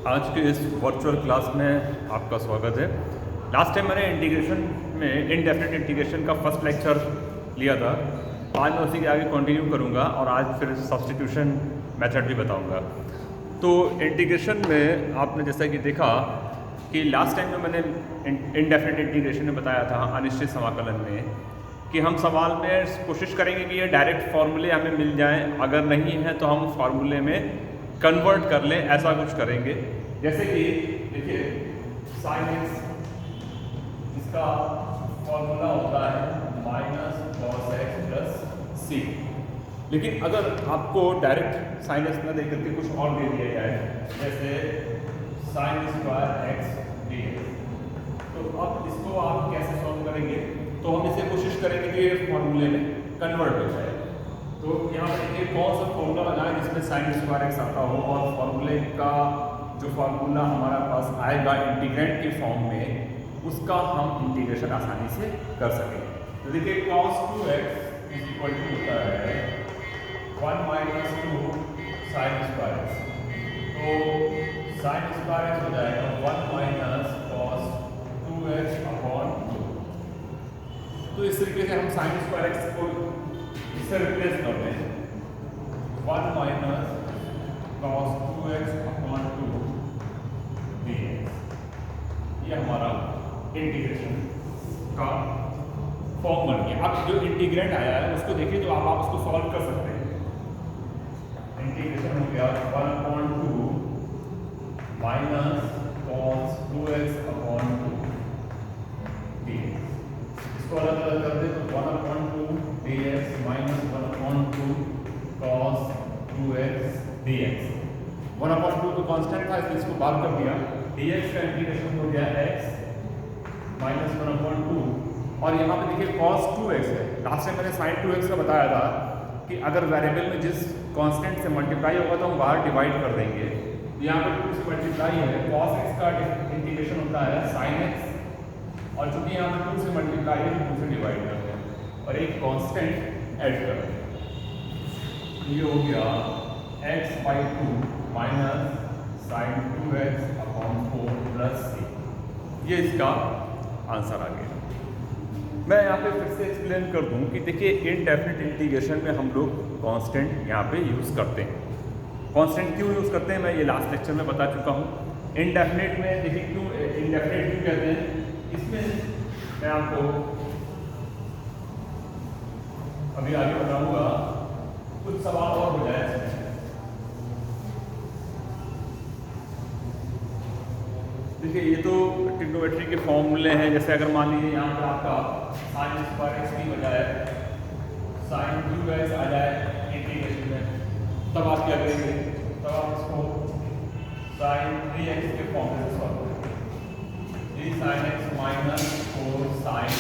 आज के इस वर्चुअल क्लास में आपका स्वागत है। लास्ट टाइम मैंने इंटीग्रेशन में इनडेफिनेट इंटीग्रेशन का फर्स्ट लेक्चर लिया था। आज मैं उसी के आगे कंटिन्यू करूंगा और आज फिर सब्स्टिट्यूशन मेथड भी बताऊंगा। तो इंटीग्रेशन में आपने जैसा कि देखा कि लास्ट टाइम में मैंने इनडेफिनेट इंटीग्रेशन में बताया था अनिश्चित समाकलन में कि हम सवाल में कोशिश करेंगे कि ये डायरेक्ट फार्मूले हमें मिल जाएं, अगर नहीं है तो हम फार्मूले में कन्वर्ट कर लें, ऐसा कुछ करेंगे। जैसे कि देखिए साइन एक्स, इसका फॉर्मूला होता है माइनस कॉस एक्स प्लस सी। लेकिन अगर आपको डायरेक्ट साइन एक्स न दे करके कुछ और दे दिया जाए, जैसे sine square x D x, तो अब इसको आप कैसे सॉल्व करेंगे? तो हम इसे कोशिश करेंगे कि ये फॉर्मूले में कन्वर्ट हो जाए। तो यहाँ पर देखिए कौन सा फॉर्मूला लगाएं जिसमें साइन स्क्वायर एक्स आता हो और फॉर्मूले का जो फार्मूला हमारा पास आएगा इंटीग्रेंट के फॉर्म में, उसका हम इंटीग्रेशन आसानी से कर सकें। तो देखिए cos 2x is equal to होता है 1 माइनस 2 साइन स्क्वायर एक्स। तो साइन स्क्वायर एक्स हो जाएगा 1 माइनस cos 2x अपॉन 2। तो इस तरीके से हम साइन स्क्वायर एक्स को इससे रिप्लेस कर दें 1 minus cos 2x upon 2 dx। ये हमारा इंटीग्रेशन का फॉर्म बन गया। अब जो इंटीग्रेंट आया है उसको देखिए, तो आप उसको सॉल्व कर सकते हैं। इंटीग्रेशन हो गया 1 upon 2 minus cos 2x upon 2 dx। इसको अलग अलग कर दे तो 1 upon 2 dx minus 1 upon 2 cos 2x dx। 1 upon 2 तो कांस्टेंट था, इसलिए इसको बाहर कर दिया। dx का इंटीग्रेशन हो गया x माइनस 1 अपॉन 2। और यहाँ पे देखिए cos 2x है। लास्ट में मैंने sin 2x का बताया था कि अगर वेरिएबल में जिस कांस्टेंट से मल्टीप्लाई होगा तो हम बाहर डिवाइड कर देंगे। यहाँ पे 2 से मल्टीप्लाई है, cos x का इंटीग्रेशन होता है sin x, और चूंकि यहाँ पे 2 से मल्टीप्लाई है तो 2 से डिवाइड करते हैं और एक कांस्टेंट ऐड करते हैं। ये हो गया x by 2 minus sine 2x upon 4 plus C. ये इसका आंसर आ गया। मैं यहाँ पे फिर से एक्सप्लेन कर दूँ कि देखिए इनडेफिनेट इंटीग्रेशन में हम लोग कांस्टेंट यहाँ पे यूज़ करते हैं। कांस्टेंट क्यों यूज़ करते हैं मैं ये लास्ट लेक्चर में बता चुका हूँ। इनडेफिनेट में देखिए क्यों इनडेफिनेट क्यों कहते हैं, इसमें मैं आपको अभी आगे बताऊंगा। कुछ सवाल और हो जाए इसमें। देखिए ये तो ट्रिग्नोमेट्री के फॉर्मूले हैं। जैसे अगर मान लीजिए यहाँ पर आपका साइन स्क्वायर एक्स की बजाय साइन 2x आ जाए इंटीग्रेशन में, तब आप क्या करेंगे? तब आप इसको साइन 3x के फॉर्म में सॉल्व करेंगे। ये sign x minus 4 sign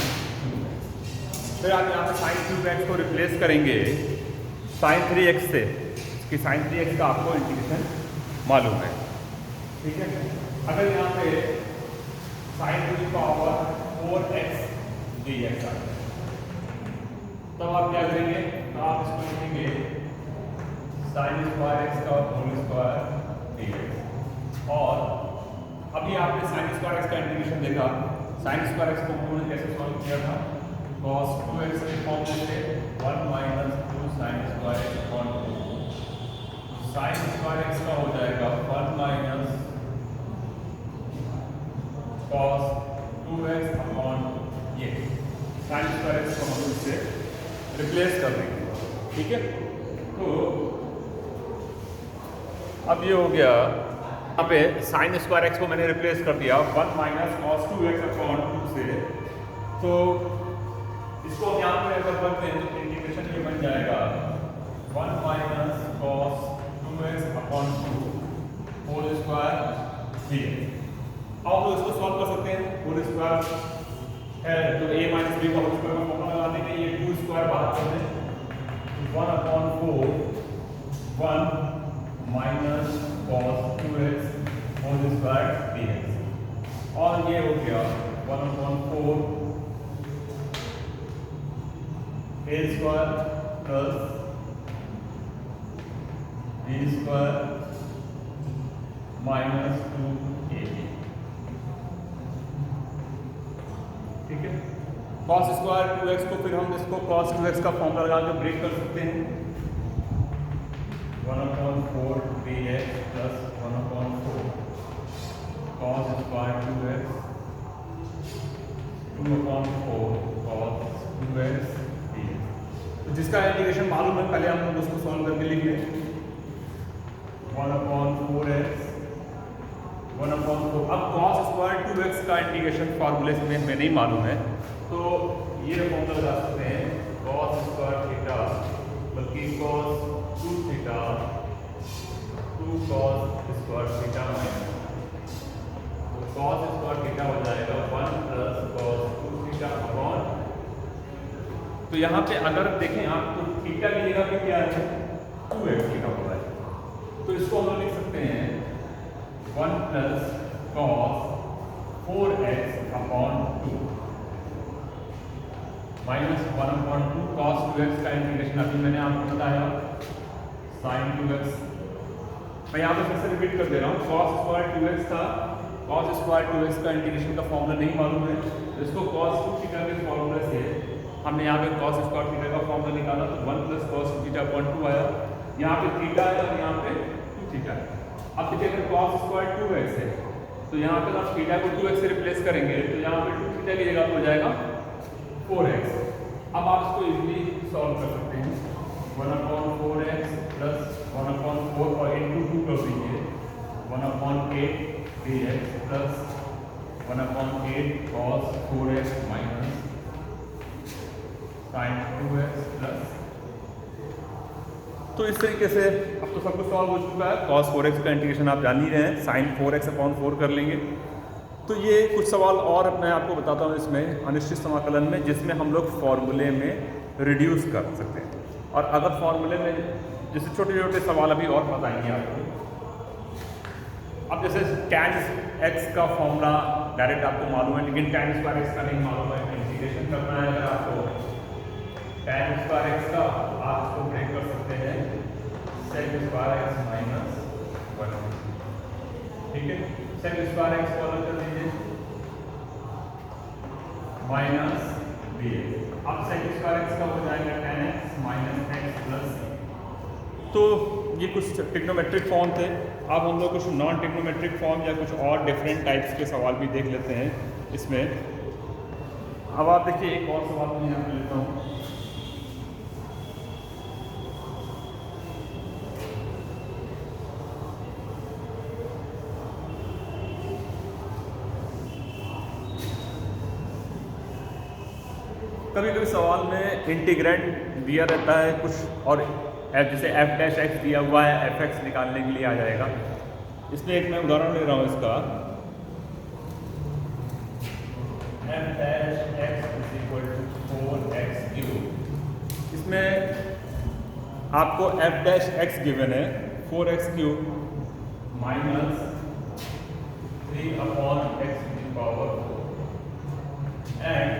2x। फिर आप यहाँ पे साइन 2x को रिप्लेस करेंगे साइन 3x से, कि साइन 3x का आपको इंटीग्रेशन मालूम है, ठीक है। अगर यहाँ पे sign to the power 4x dx आ जाए, तब आप क्या करेंगे? तो आप इसको लिखेंगे साइन स्क्वायर एक्स का होल स्क्वायर dx। और अभी आपने साइन स्क्वायर एक्स का इंटीग्रेशन देखा। साइन स्क्वायर एक्स को हमने कैसे सॉल्व किया था? cos 2x के फॉर्म में से 1 minus 2 sine square x upon 2। Sine square x का हो जाएगा 1 माइनस cos 2x अपॉन ये साइन स्क्वायर एक्स को हम इससे रिप्लेस कर देंगे, ठीक है। तो अब ये हो गया, यहाँ पे साइन स्क्वायर एक्स को मैंने रिप्लेस कर दिया 1 माइनस cos 2x अपॉन 2 से। तो इसको यहाँ पे अगर रख दें तो इंटीग्रेशन ये बन जाएगा 1 minus cos 2x upon 2 whole square dx। अब लोग इसको सॉल्व कर सकते हैं। होल स्क्वायर है तो a माइनस b का होल स्क्वायर का फॉर्मूला लगा देंगे। ये 2 स्क्वायर बाहर कर दें, 1 upon 4 1 minus cos 2x whole square dx। और ये हो गया 1 अपॉन 4 a स्क्वायर plus b square minus 2ab, ठीक है। कॉस स्क्वायर 2x को फिर हम इसको कॉस 2x का फॉर्मूला लगा के ब्रेक कर सकते हैं, 1/4 dx plus 1/4 cos square 2x 2/4 cos 2x dx। तो जिसका इंटीग्रेशन मालूम है पहले हम लोग उसको सॉल्व करके लिख लें, 1/4x 1/4। अब कॉस स्क्वायर 2x का इंटीग्रेशन फार्मूले में हमें नहीं मालूम है, तो ये फॉर्मूला लगा सकते हैं कॉस स्क्वायर थीटा बल्कि cos 2 theta 2 cos square theta minus, तो कॉस स्क्वायर थीटा हो जाएगा 1 प्लस कॉस 2 थीटा अपॉन, तो यहाँ पे अगर देखें आप तो थीटा की जगह पे क्या है 2x लिखा हुआ है, तो इसको हम लोग लिख सकते हैं 1 plus cos 4x upon 2 minus 1/2 cos 2x का इंटीग्रेशन अभी मैंने आपको बताया साइन 2x। मैं यहाँ पे फिर से रिपीट कर दे रहा हूँ, कॉस स्क्वायर 2x था, कॉस स्क्वायर 2x का इंटीग्रेशन का फॉर्मूला नहीं मालूम है, इसको कॉस 2 थीटा के फॉर्मूले से हमने यहाँ पे कॉस स्क्वायर थीटा का फॉर्मूला निकाला, तो 1 प्लस कॉस थीटा अपॉन 2 आया, यहाँ पे थीटा है और यहाँ पे 2 थीटा है। अब देखिए अगर कॉस स्क्वायर 2x है तो यहाँ पे आप थीटा को 2x से रिप्लेस करेंगे, तो यहाँ पे 2 थीटा की जगह हो जाएगा 4x। अब आप इसको इजीली सॉल्व कर सकते हैं, 1/4x प्लस 1/4 और इंटू 2 कर दीजिए, 1/8 dx plus 1/8 cos 4x minus sin 2x plus, तो इस तरीके से अब तो सब कुछ सॉल्व हो चुका है। cos 4x का इंटीग्रेशन आप जान ही रहे हैं, sin 4x/4 कर लेंगे। तो ये कुछ सवाल और मैं आपको बताता हूँ इसमें अनिश्चित समाकलन में, जिसमें हम लोग फॉर्मूले में रिड्यूस कर सकते हैं, और अगर फॉर्मूले में जैसे छोटे छोटे सवाल अभी और बताएंगे आपको। अब जैसे tan x का फॉर्मूला डायरेक्ट आपको मालूम है, लेकिन tan स्क्वायर x का नहीं मालूम है, इंटीग्रेशन करना है अगर आपको tan स्क्वायर x का, आप इसको ब्रेक कर सकते हैं sec स्क्वायर x माइनस 1, ठीक है। sec स्क्वायर x को अलग कर दीजिए माइनस dx, अब sec स्क्वायर x का हो जाएगा tan x minus x plus. तो ये कुछ ट्रिग्नोमेट्रिक फॉर्म थे। अब हम लोग कुछ नॉन ट्रिग्नोमेट्रिक फॉर्म या कुछ और डिफरेंट टाइप्स के सवाल भी देख लेते हैं इसमें। अब आप देखिए एक और सवाल मैं यहाँ पे लेता हूँ, कभी कभी सवाल में इंटीग्रेंड दिया रहता है कुछ, और जैसे f' दिया हुआ है, fx निकालने के लिए आ जाएगा। इसमें एक मैं उदाहरण ले रहा हूँ इसका, f' = 4x³। इसमें आपको f' गिवन है 4x³ minus 3/x⁴ and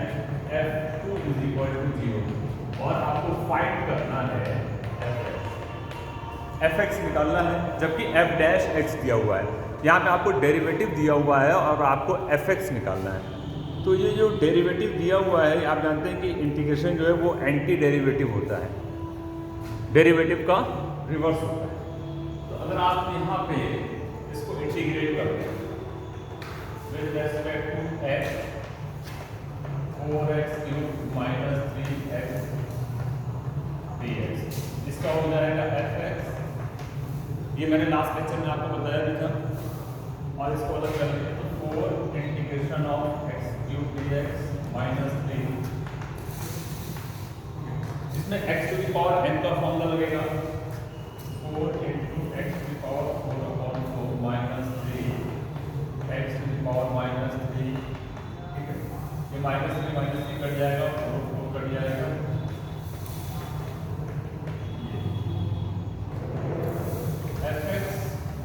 f2 = 0, और आपको फाइंड करना है fx निकालना है, जबकि f' दिया हुआ है। यहाँ पे आपको डेरिवेटिव दिया हुआ है और आपको fx निकालना है। तो ये जो डेरिवेटिव दिया हुआ है, आप जानते हैं कि इंटीग्रेशन जो है वो एंटी डेरिवेटिव होता है, डेरिवेटिव का रिवर्स होता है। तो अगर आप यहाँ पे इसको इंटीग्रेट करते हैं with respect to x, 4x³ minus 3x dx, इसका हो जाएगा fx। ये मैंने लास्ट लेक्चर में आपको बताया भी था, और इसको अलग कर लेंगे तो 4 integration of x³ dx minus 3, इसमें x⁴n का फॉर्मूला लगेगा 4 × x⁴ माइनस 3 x⁻−3, ठीक है। ये -3 कट जाएगा, 4 कट जाएगा, fx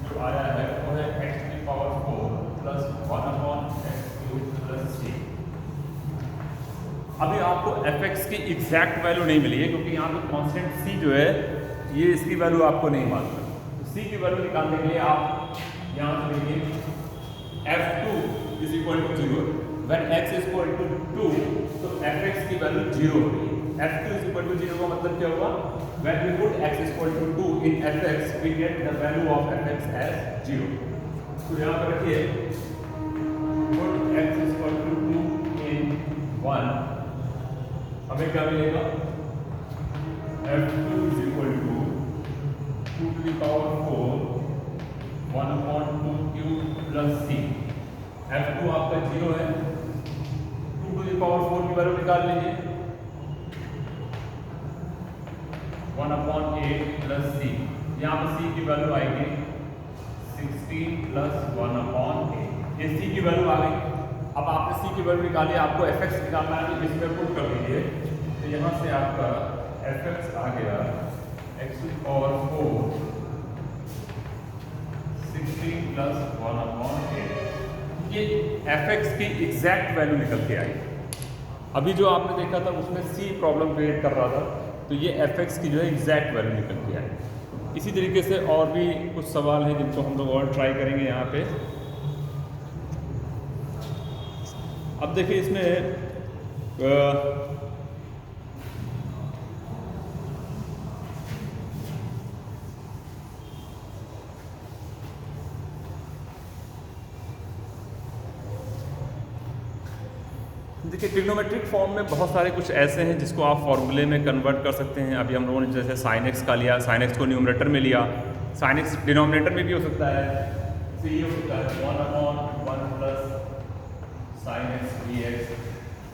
जो आया है वो है x⁴ plus 1/x³ plus c। अभी आपको fx की एग्जैक्ट वैल्यू नहीं मिली है, क्योंकि यहाँ पे कांस्टेंट c जो है ये इसकी वैल्यू आपको नहीं मालूम है। तो c की वैल्यू निकालने के लिए आप यहाँ से देखिए f2 is equal to 0, when x is equal to 2 तो fx की वैल्यू 0 होगी। f2 इज इक्वल टू 0 का मतलब क्या होगा, when we put x is equal to 2 in fx we get the value of fx as 0। तो यहाँ पर रखिए put x is equal to 2 in 1, हमें क्या मिलेगा, f2 is equal to 2 to the power 4 1/2 cube plus c। f2 आपका 0 है, 2 to the power 4 की वैल्यू निकाल लीजिए, 1/8 प्लस c। यहाँ पर c की वैल्यू आएगी 16 प्लस 1/8, ये c की वैल्यू आ गई। अब आपने c की वैल्यू निकाली, आपको fx निकालना है, तो इसमें पुट कर दीजिए। तो यहाँ से आपका fx आ गया x to the power 4 16 plus 1/8, ये fx की एग्जैक्ट वैल्यू निकल के आई। अभी जो आपने देखा था उसमें c प्रॉब्लम क्रिएट कर रहा था, तो ये fx की जो है एग्जैक्ट वैल्यू निकल के आई। इसी तरीके से और भी कुछ सवाल हैं जिनको हम लोग और ट्राई करेंगे यहाँ पे। अब देखिए इसमें देखिए ट्रिग्नोमेट्रिक फॉर्म में बहुत सारे कुछ ऐसे हैं जिसको आप फॉर्मूले में कन्वर्ट कर सकते हैं। अभी हम लोगों ने जैसे साइन एक्स का लिया, साइन एक्स को न्यूमरेटर में लिया, साइन एक्स डिनोमिनेटर में भी हो सकता है, तो ये हो सकता है 1/1 plus sine x D x.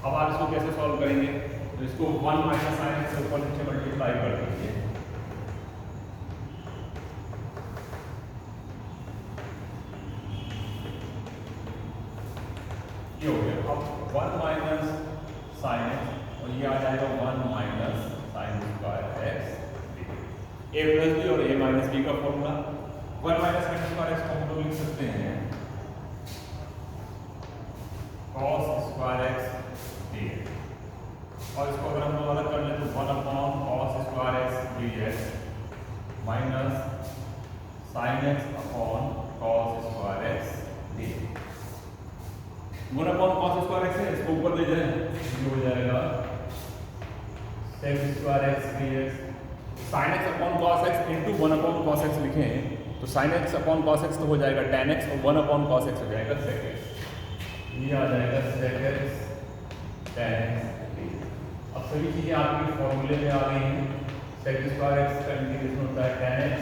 अब आप इसको कैसे सॉल्व करेंगे, तो इसको 1 माइनस साइन एक्स से ऊपर नीचे मल्टीप्लाई कर दीजिए, ये हो गया। अब 1 माइनस साइन एक्स और ये आ जाएगा 1 माइनस साइन स्क्वायर एक्स, ए प्लस बी और ए माइनस बी का formula. 1 minus sine square x को हम लोग लिख सकते हैं cos स्क्वायर एक्स dx, और इसको अगर हम लोग अलग कर लें तो 1/cos square x dx minus sine x upon cos square x dx। 1/cos square x है, इसको ऊपर ले जाए ये हो जाएगा sec square x dx। sin x upon cos x into 1/cos x लिखें तो sin x upon cos x तो हो जाएगा tan x और 1/cos x हो जाएगा sec x, ये आ जाएगा sec x tan x। अब सभी चीज़ें आपके फॉर्मूले में आ गई हैं। sec स्क्वायर x का इंटीग्रेशन होता है tan x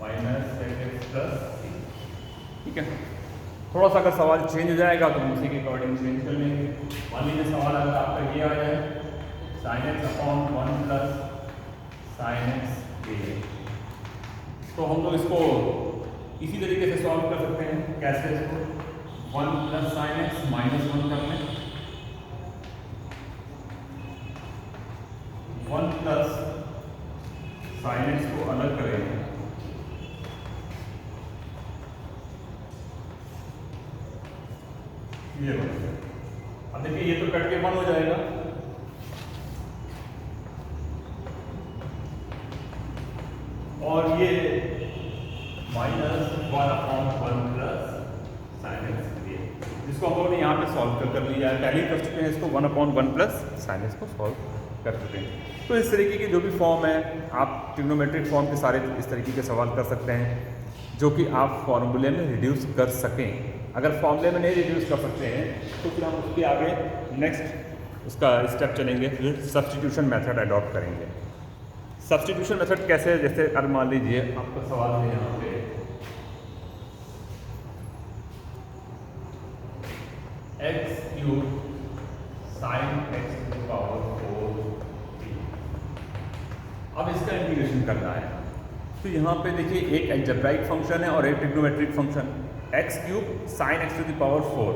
minus sec x plus c, ठीक है। थोड़ा सा अगर सवाल चेंज हो जाएगा तो हम उसी के अकॉर्डिंग चेंज कर लेंगे। मान लीजिए सवाल अगर आपका ये आ जाए sin x upon 1 plus sine x dx, तो हम लोग इसको इसी तरीके से सॉल्व कर सकते हैं। कैसे, इसको 1 प्लस साइन एक्स माइनस 1 कर लें, 1 प्लस साइन एक्स को अलग करें, ये बन गया। अब देखिए ये तो कट के 1 हो जाएगा, और ये minus 1/1 plus sine x dx, जिसको हम लोगों ने यहाँ पे सॉल्व कर लिया है। पहले ही कर चुके हैं इसको, 1/1 प्लस साइन एक्स को सॉल्व कर चुके हैं। तो इस तरीके की जो भी फॉर्म है, आप ट्रिग्नोमेट्रिक फॉर्म के सारे इस तरीके के सवाल कर सकते हैं जो कि आप फॉर्मूले में रिड्यूस कर सकें। अगर फॉर्मूले में नहीं रिड्यूस कर सकते हैं तो फिर हम उसके आगे नेक्स्ट उसका स्टेप चलेंगे, फिर सब्स्टिट्यूशन मेथड अडॉप्ट करेंगे। सब्स्टिट्यूशन मेथड कैसे, जैसे अगर मान लीजिए आपका सवाल है यहाँ पे x cube sine x to the power 4t, अब इसका इंटीग्रेशन करना है। तो यहाँ पे देखिए एक अलजेब्राइक फंक्शन है और एक trigonometric function, x cube sine x to the power 4,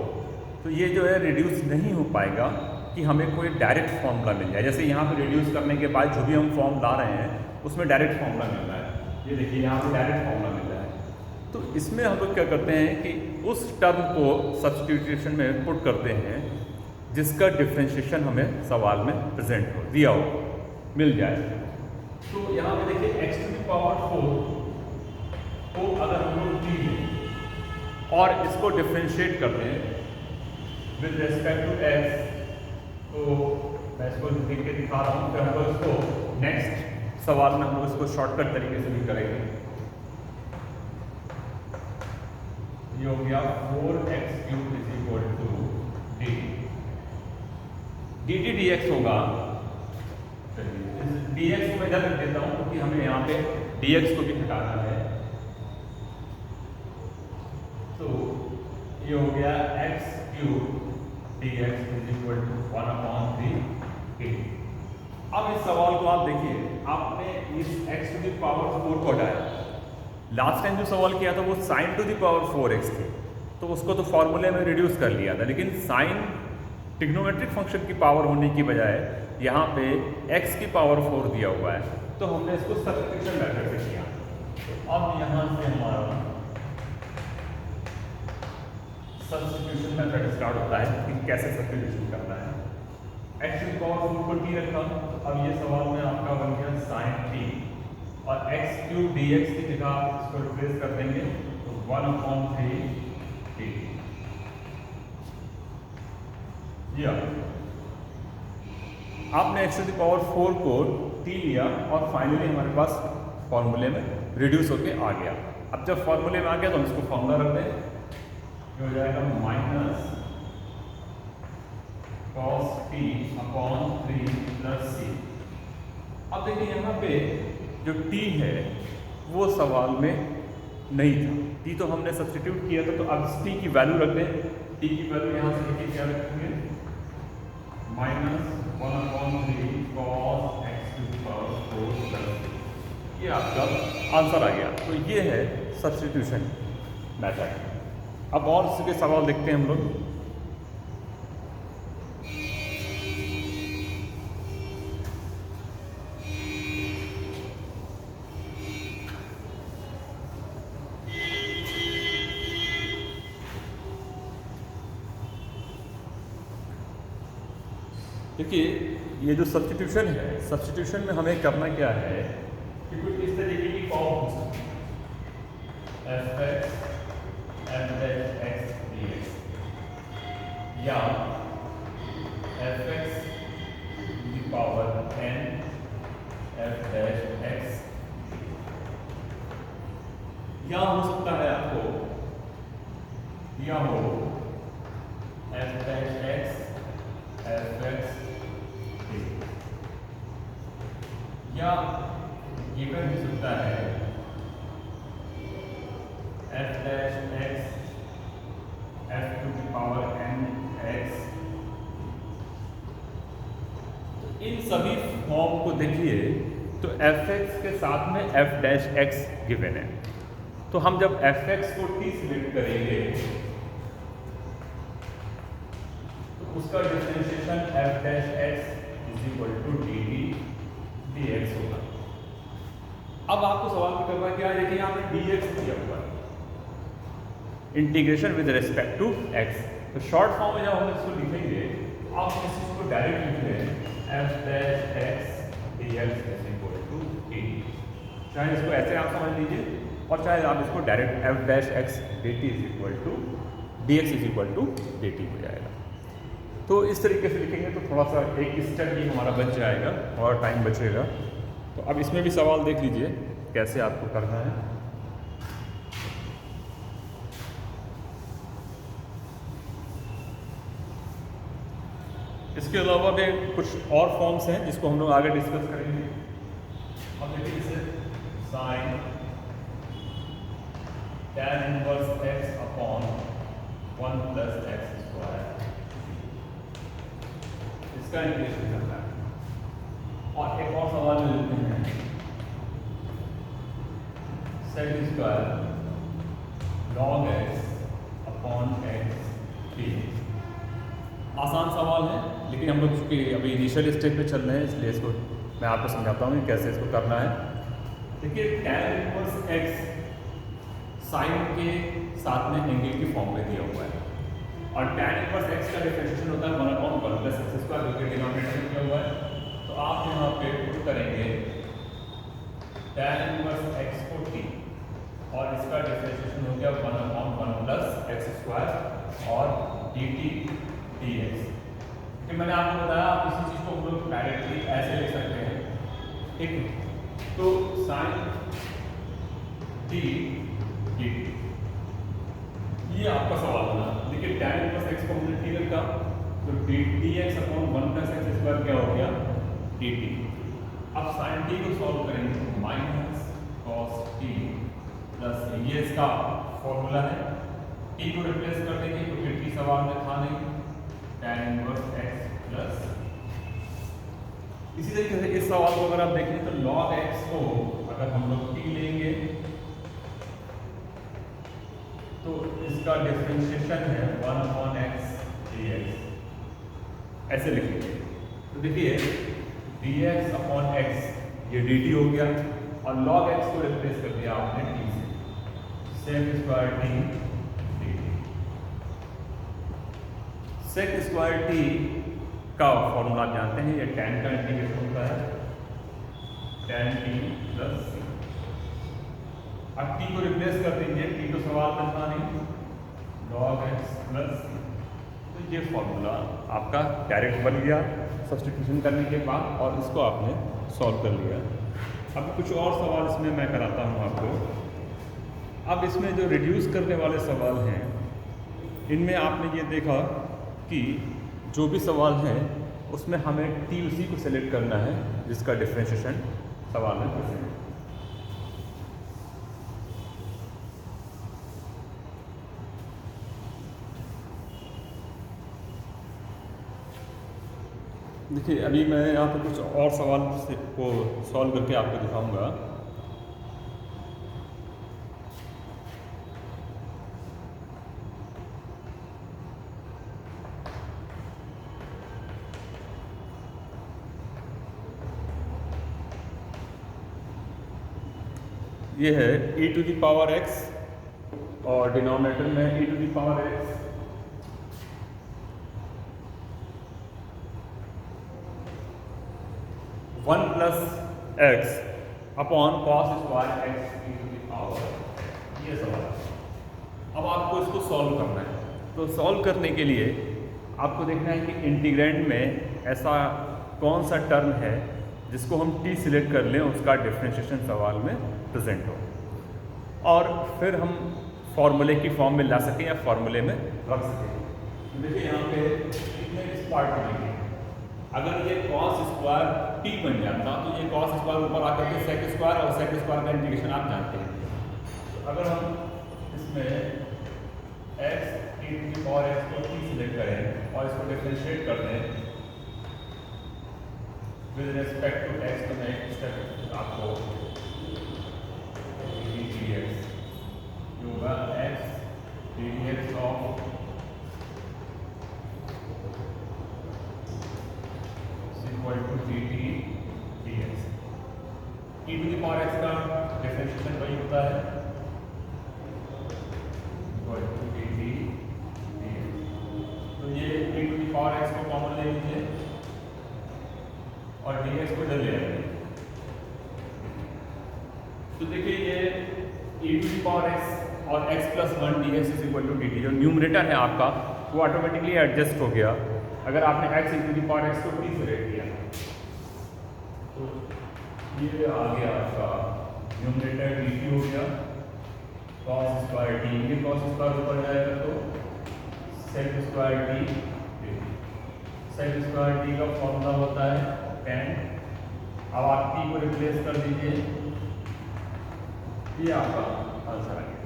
तो ये जो है रिड्यूस नहीं हो पाएगा कि हमें कोई डायरेक्ट फॉर्मूला मिल जाए। जैसे यहाँ पे रिड्यूस करने के बाद जो भी हम फॉर्म ला रहे हैं उसमें डायरेक्ट फॉर्मूला मिल रहा है, ये देखिए यहाँ पे डायरेक्ट फॉर्मूला मिल रहा है। तो इसमें हम लोग क्या करते हैं कि उस टर्म को सब्स्टिट्यूशन में पुट करते हैं जिसका डिफ्रेंशिएशन हमें सवाल में प्रेजेंट हो, दिया हो, मिल जाए। तो यहाँ पे देखिए x टू द पावर 4 को अगर हम लोग दी और इसको डिफ्रेंशिएट करते हैं विद रेस्पेक्ट टू एक्स। तो मैं इसको लिख के दिखा रहा हूँ, फिर हम लोग इसको नेक्स्ट सवाल में हम लोग इसको शॉर्टकट तरीके से भी करेंगे। ये हो गया 4x³ is equal to d dt dx होगा। dx को मैं इधर रख देता हूँ क्योंकि हमें यहाँ पे dx को भी हटाना है। तो ये हो गया x³ dx is equal to 1/3 dt। अब इस सवाल को आप देखिए, आपने इस x टू द पावर 4 को हटाया। लास्ट टाइम जो सवाल किया था वो sin to the power 4x थी, तो उसको तो फॉर्मूले में रिड्यूस कर लिया था, लेकिन साइन ट्रिग्नोमेट्रिक फंक्शन की पावर होने की बजाय यहाँ पे x की पावर 4 दिया हुआ है, तो हमने इसको सब्स्टिट्यूशन मेथड से किया। तो अब यहाँ से हमारा सब्स्टिट्यूशन मेथड स्टार्ट होता है कि कैसे सब्स्टिट्यूशन करना है। x की पावर 4 को t रखा, अब ये सवाल में आपका बन गया sin t, और x³ dx की जगह आप इसको रिप्लेस कर देंगे तो 1/3 t। आपने x टू द पावर 4 को t लिया और फाइनली हमारे पास फॉर्मूले में रिड्यूस होके आ गया। अब जब फॉर्मूले में आ गया तो हम इसको फॉर्मूला रख दें, ये हो जाएगा माइनस cos t/3 + c। अब देखिए यहाँ पे जो t है वो सवाल में नहीं था, t तो हमने सब्स्टिट्यूट किया था, तो अब इस t की वैल्यू रख दें। t की वैल्यू यहाँ से देखिए क्या रखेंगे, -1/3 cos x⁴ ये आपका आंसर आ गया। तो ये है सब्स्टिट्यूशन मेथड। अब और इसके सवाल देखते हैं हम लोग। देखिए ये जो सब्स्टिट्यूशन है, सब्स्टिट्यूशन में हमें करना क्या है कि कुछ इस तरीके की फॉर्म हो सकती है, f(x) dx या f(x) to the power n f(x), या हो सकता है आपको दिया हो f(x) f(x) या गिवन हो सकता है f(x) f to the power n x। इन सभी फॉर्म को देखिए तो f(x) के साथ में f'(x) गिवन है, तो हम जब f(x) को t सिलेक्ट करेंगे तो उसका differentiation f'(x) is equal to dt dx होगा। अब आपको सवाल में करना क्या है, देखिए यहाँ पे dx दिया हुआ है, integration with respect to x। तो शॉर्ट फॉर्म में जब हम इसको लिखेंगे, आप इस चीज को डायरेक्ट लिख लें f'(x) dx is equal to dt। चाहे इसको ऐसे आप समझ लीजिए और चाहे आप इसको direct f'(x) dt is equal to dx is equal to dt हो जाएगा। तो इस तरीके से लिखेंगे तो थोड़ा सा एक स्टेप ही हमारा बच जाएगा और टाइम बचेगा। तो अब इसमें भी सवाल देख लीजिए कैसे आपको करना है। इसके अलावा भी कुछ और फॉर्म्स हैं जिसको हम लोग आगे डिस्कस करेंगे। अब देखिए जैसे sin tan inverse x/1 + x², इसका इंटीग्रेशन करना है। और एक और सवाल ले लेते हैं, sec² log x/x t। आसान सवाल है, लेकिन हम लोग चूँकि अभी इनिशियल स्टेज पे चल रहे हैं इसलिए इसको मैं आपको समझाता हूँ कि कैसे इसको करना है। देखिए tan इनवर्स x साइन के साथ में एंगल की फॉर्म में दिया हुआ है, और tan इनवर्स x का डिफरेंशिएशन होता है 1/1 + x² जो कि डिनोमिनेटर में दिया हुआ है। तो आप यहाँ पे पुट करेंगे tan इनवर्स x को t और इसका डिफरेंशिएशन हो गया 1/1 प्लस एक्स स्क्वायर और डी टी डी एक्स। कि मैंने आपको बताया आप इसी चीज़ को हम लोग डायरेक्टली ऐसे लिख सकते हैं, ठीक है। तो साइन टी डी टी, ये आपका सवाल होना। देखिए tan इनवर्स x को हमने टी रखा, तो D x upon 1 plus x square क्या हो गया डी टी। अब साइन टी को सॉल्व करेंगे तो माइनस कॉस टी प्लस ये इसका फॉर्मूला है, टी को रिप्लेस कर देंगे क्योंकि टी सवाल में था नहीं, tan इनवर्स x प्लस। इसी तरीके से इस सवाल को अगर आप देखें तो log x को अगर हम लोग t लेंगे तो इसका डिफरेंशिएशन है 1/x dx, ऐसे लिखेंगे। तो देखिए dx अपॉन x ये dt हो गया और log x को रिप्लेस कर दिया आपने t से, sec square t dt। Sec square t का फॉर्मूला आप जानते हैं, ये tan का इंटीग्रेशन होता है, tan t प्लस। अब t को रिप्लेस कर देंगे, t तो सवाल में था नहीं, log x प्लस। तो ये फॉर्मूला आपका डायरेक्ट बन गया सब्स्टिट्यूशन करने के बाद, और इसको आपने सॉल्व कर लिया। अब कुछ और सवाल इसमें मैं कराता हूँ आपको। अब इसमें जो रिड्यूस करने वाले सवाल हैं, इनमें आपने ये देखा कि जो भी सवाल है उसमें हमें टी उसी को सिलेक्ट करना है जिसका डिफरेंशिएशन सवाल में प्रेजेंट है। देखिए अभी मैं यहाँ पर कुछ और सवाल को सॉल्व करके आपको दिखाऊंगा। ये है e to the power x और डिनोमिनेटर में e to the power x, one plus x upon cos square x e to the power, ये सवाल। अब आपको इसको सॉल्व करना है, तो सॉल्व करने के लिए आपको देखना है कि इंटीग्रेंड में ऐसा कौन सा टर्म है जिसको हम t सिलेक्ट कर लें, उसका डिफरेंशिएशन सवाल में प्रेजेंट हो, और फिर हम फॉर्मूले की फॉर्म में ला सकें या फॉर्मूले में रख सकें। देखिए यहाँ पे कितने इस पार्ट बनेंगे। अगर ये cos स्क्वायर t बन जाता तो ये cos स्क्वायर ऊपर आकर के sec स्क्वायर, और sec स्क्वायर का इंटीग्रेशन आप जानते हैं। तो अगर हम इसमें x e to the power x को t सिलेक्ट करें और इसको डिफरेंशिएट कर दें विद रिस्पेक्ट टू x, तो मैं एक स्टेप आपको dx होगा x dx of equal to dt dx। e to the power x का डिफरेंशिएशन वही होता है इक्वल टू dt dx। तो ये e to the power x को कॉमन ले लीजिए और dx को इधर ले आइए। तो देखिए ये e to the power x और x plus 1 dx is equal to dt, जो न्यूमरेटर है आपका वो ऑटोमेटिकली एडजस्ट हो गया अगर आपने x e to the power x को t से रेट किया। तो ये आ गया आपका न्यूमरेटर dt हो गया, cos स्क्वायर t, ये cos स्क्वायर ऊपर जाएगा तो sec square t dt। sec square t का फॉर्मूला होता है tan। अब आप t को रिप्लेस कर दीजिए, ये आपका आंसर आ गया।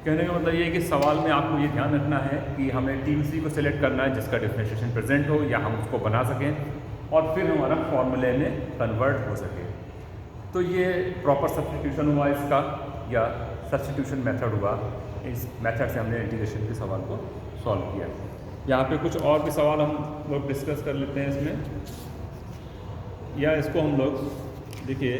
कहने का मतलब ये है कि सवाल में आपको ये ध्यान रखना है कि हमें टी उसी को सिलेक्ट करना है जिसका डिफरेंशिएशन प्रेजेंट हो, या हम उसको बना सकें और फिर हमारा फॉर्मूले में कन्वर्ट हो सके। तो ये प्रॉपर सब्स्टिट्यूशन हुआ इसका, या सब्स्टिट्यूशन मेथड हुआ। इस मेथड से हमने इंटीग्रेशन के सवाल को सॉल्व किया। यहाँ पे कुछ और भी सवाल हम लोग डिस्कस कर लेते हैं इसमें, या इसको हम लोग देखिए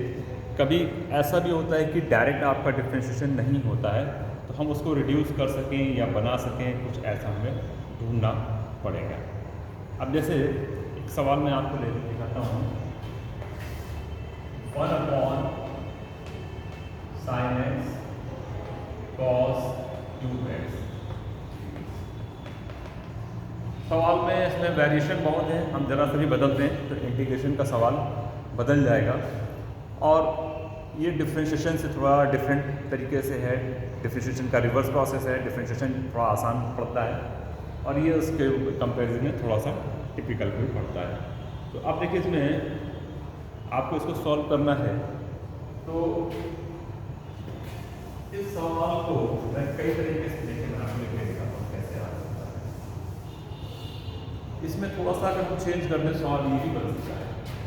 कभी ऐसा भी होता है कि डायरेक्ट आपका डिफरेंशिएशन नहीं होता है, तो हम उसको रिड्यूस कर सकें या बना सकें, कुछ ऐसा हमें ढूंढना पड़ेगा। अब जैसे एक सवाल मैं आपको ले दिखाता हूँ, 1 अपॉन साइन एक्स सवाल में इसमें वेरिएशन बहुत है, हम ज़रा सा भी बदलते हैं तो इंटीग्रेशन का सवाल बदल जाएगा। और ये डिफ्रेंशिएशन से थोड़ा डिफरेंट तरीके से है, डिफ्रेंशिएशन का रिवर्स प्रोसेस है, डिफ्रेंशिएशन थोड़ा आसान पड़ता है और ये उसके कंपैरिजन में थोड़ा सा टिपिकल भी पड़ता है। तो अब देखिए इसमें आपको इसको सॉल्व करना है, तो इस सवाल को मैं कई तरीके से देखे आपको लिखने दिखाता हूँ कैसे आ सकता है। इसमें थोड़ा सा अगर हम चेंज कर दें सवाल ये भी बन सकता है,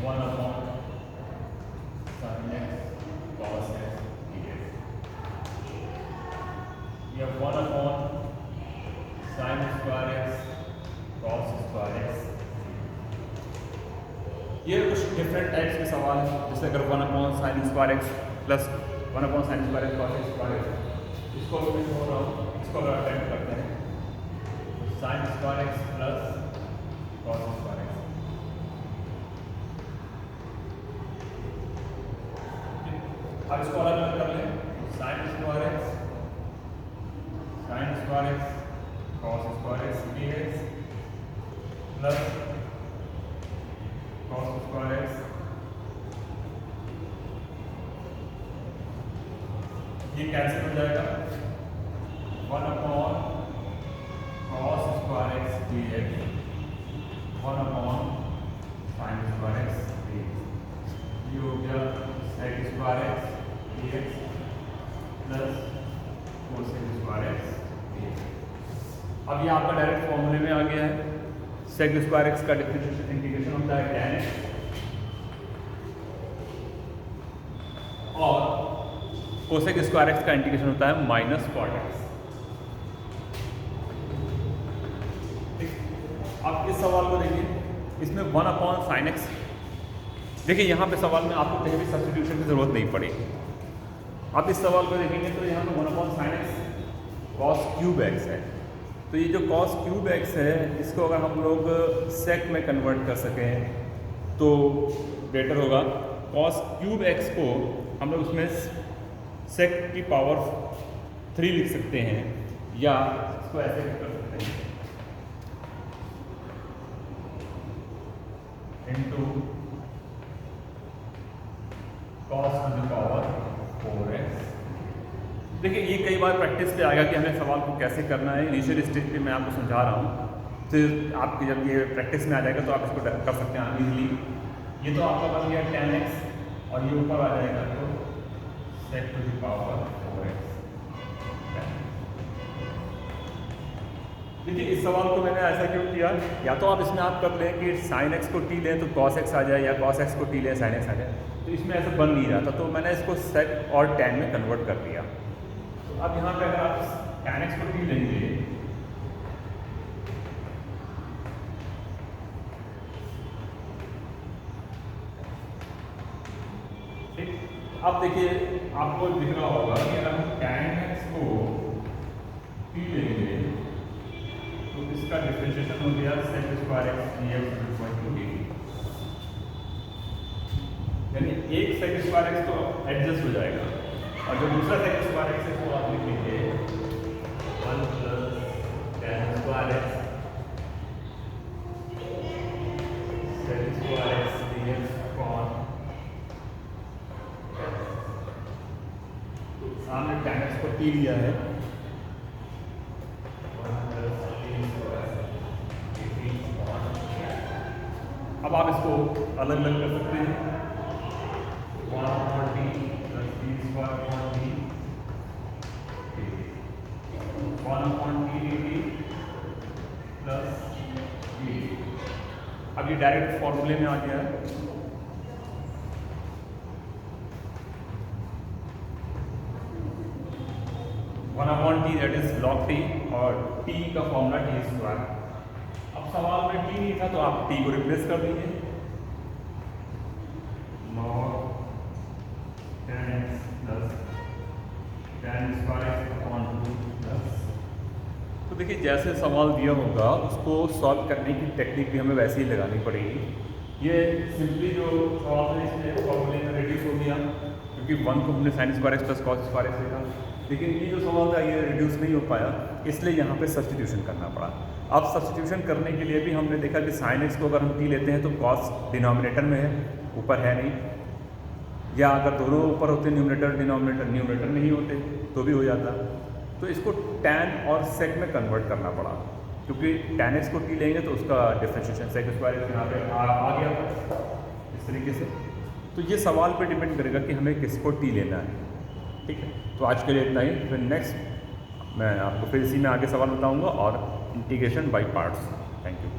1/sin x cos x dx या 1/sin square x cos square x। ये कुछ डिफरेंट टाइप्स के सवाल हैं, जैसे अगर 1/sin square x plus 1/sin square x cos square x, इसको मैं बोल रहा हूँ, इसको अगर अटेम्प्ट करते हैं sin square x plus cos square x, अब इसको अलग अलग कर लें, sin square x cos square x dx plus cos square x, ये कैंसिल हो जाएगा, 1/cos square x dx 1/sin square x dx, ये हो गया sec square x dx plus cosec square x dx। अब ये आपका डायरेक्ट फॉर्मूले में आ गया है। sec square x का डिफरेंशियल इंटीग्रेशन होता है tan x और cosec square x का इंटीग्रेशन होता है माइनस cot x। अब इस सवाल को देखिए, इसमें 1/sin x, देखिए यहाँ पे सवाल में आपको कहीं भी सब्स्टिट्यूशन की जरूरत नहीं पड़ेगी। आप इस सवाल को देखेंगे तो यहाँ पे 1/sin x cos cube x है, तो ये जो cos क्यूब x है इसको अगर हम लोग sec में कन्वर्ट कर सकें तो बेटर होगा। cos क्यूब x को हम लोग उसमें sec की पावर 3 लिख सकते हैं, या इसको ऐसे भी कर सकते हैं into cos to the power 4x। देखिए ये कई बार प्रैक्टिस पे आएगा कि हमें सवाल को कैसे करना है, इनिशियल स्टेज पे मैं आपको समझा रहा हूँ, फिर आपकी जब ये प्रैक्टिस में आ जाएगा तो आप इसको कर सकते हैं इजीली। ये तो आपका बन गया tan x और ये ऊपर आ जाएगा तो sec to the power 4x। देखिए इस सवाल को मैंने ऐसा क्यों किया, या तो आप इसमें आप कर लें कि sin x को t लें तो cos x आ जाए, या cos x को t लें sin x आ जाए, तो इसमें ऐसा बन नहीं रहा था, तो मैंने इसको sec और tan में कन्वर्ट कर दिया। तो अब यहाँ पे अगर आप tan x को t लेंगे ठीक, अब देखिए आपको दिख रहा होगा कि अगर हम tan x को t लेंगे तो इसका डिफरेंशिएशन हो गया sec square x dx equal to dt, यानी एक sec square x तो एडजस्ट हो जाएगा और जो दूसरा sec square x है वो आप लिखेंगे 1 plus tan square x sec square x dx upon सामने tan x को t लिया है, अब आप इसको अलग अलग कर सकते हैं, 1/t plus t square upon d 1/t dt plus d। अब ये डायरेक्ट फॉर्मूले में आ गया है। t that is log t और t का फॉर्मूला t स्क्वायर। अब सवाल में t नहीं था तो आप t को रिप्लेस कर दीजिए, log tan x plus tan square x upon 2 plus. तो देखिए जैसे सवाल दिया होगा उसको सॉल्व करने की टेक्निक भी हमें वैसे ही लगानी पड़ेगी। ये सिंपली जो सवाल है इसमें फॉर्मूले में रिड्यूस हो गया, क्योंकि क्योंकि 1 को हमने sine square x plus cos square x देखा, लेकिन ये जो सवाल था ये रिड्यूस नहीं हो पाया, इसलिए यहाँ पे सब्स्टिट्यूशन करना पड़ा। अब सब्स्टिट्यूशन करने के लिए भी हमने देखा कि साइन एक्स को अगर हम टी लेते हैं तो कॉस डिनोमिनेटर में है, ऊपर है नहीं, या अगर दोनों ऊपर होते न्यूमरेटर नहीं होते तो भी हो जाता। तो इसको टैन और सेक में कन्वर्ट करना पड़ा, क्योंकि टैन एक्स को टी लेंगे तो उसका डिफरेंशिएशन सेक स्क्वायर एक्स यहाँ पे आ गया था इस तरीके से। तो ये सवाल पे डिपेंड करेगा कि हमें किसको टी लेना है। ठीक है, तो आज के लिए इतना ही, फिर नेक्स्ट मैं आपको फिर इसी में आगे सवाल बताऊंगा और integration by parts. Thank you.